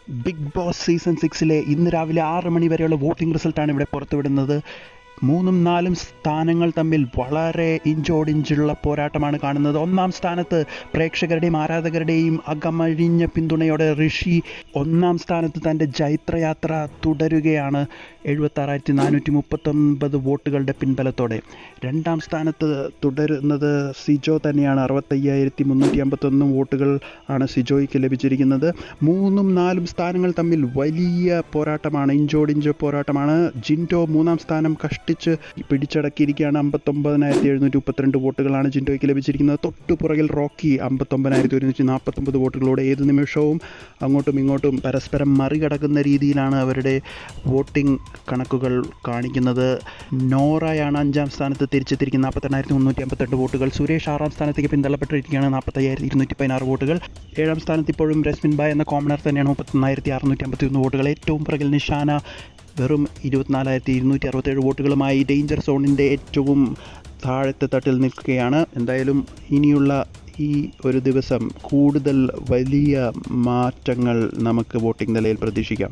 Big boss season 6 ഇന്ന് രാവിലെ 6 മണി വരെയുള്ള വോട്ടിംഗ് റിസൾട്ടാണ് ഇവിടെ പുറത്തുവിടുന്നത്. 3ഉം 4ഉം സ്ഥാനങ്ങൾ തമ്മിൽ വളരെ ഇഞ്ചോടിഞ്ചുള്ള പോരാട്ടമാണ് കാണുന്നത്. 1ാം സ്ഥാനത്ത് പ്രേക്ഷകരുടെയും ആരാധകരുടെയും അകമഴിഞ്ഞ പിന്തുണയോടെ ഋഷി 1ാം സ്ഥാനത്ത് തൻ്റെ ജൈത്രയാത്ര തുടരുകയാണ് 76,439 വോട്ടുകളുടെ പിൻബലത്തോടെ. 2ാം സ്ഥാനത്ത് തുടരുന്നത് സിജോ തന്നെയാണ്. 65,351 വോട്ടുകൾ ആണ് സിജോയ്ക്ക് ലഭിച്ചിരിക്കുന്നത്. 3ഉം 4ഉം സ്ഥാനങ്ങൾ തമ്മിൽ വലിയ പോരാട്ടമാണ്, ഇഞ്ചോടിഞ്ച് പോരാട്ടമാണ്. ജിൻഡോ 3ാം സ്ഥാനം പിടിച്ചടക്കിയിരിക്കുകയാണ്. 59,732 വോട്ടുകളാണ് ജിൻഡോയ്ക്ക് ലഭിച്ചിരിക്കുന്നത്. തൊട്ടുപുറകിൽ റോക്കി 59,149 വോട്ടുകളോടെ ഏത് നിമിഷവും അങ്ങോട്ടും ഇങ്ങോട്ടും പരസ്പരം മറികടക്കുന്ന രീതിയിലാണ് അവരുടെ വോട്ടിംഗ് കണക്കുകൾ കാണിക്കുന്നത്. നോറയാണ് 5ാം സ്ഥാനത്ത് തിരിച്ചെത്തിയിരിക്കുന്നത്, 48,352 വോട്ടുകൾ. സുരേഷ് 6ാം സ്ഥാനത്തേക്ക് പിന്തള്ളപ്പെട്ടിരിക്കുകയാണ്, 45,216 വോട്ടുകൾ. 7ാം സ്ഥാനത്ത് ഇപ്പോഴും രസ്മിൻ ബായ് എന്ന കോമണർ തന്നെയാണ്, 31,651 വോട്ടുകൾ. ഏറ്റവും പുറകിൽ നിഷാന വെറും 24,267 വോട്ടുകളുമായി ഡേഞ്ചർ സോണിൻ്റെ ഏറ്റവും താഴത്തെ തട്ടിൽ നിൽക്കുകയാണ്. എന്തായാലും ഇനിയുള്ള ഈ ഒരു ദിവസം കൂടുതൽ വലിയ മാറ്റങ്ങൾ നമുക്ക് വോട്ടിംഗ് നിലയിൽ പ്രതീക്ഷിക്കാം.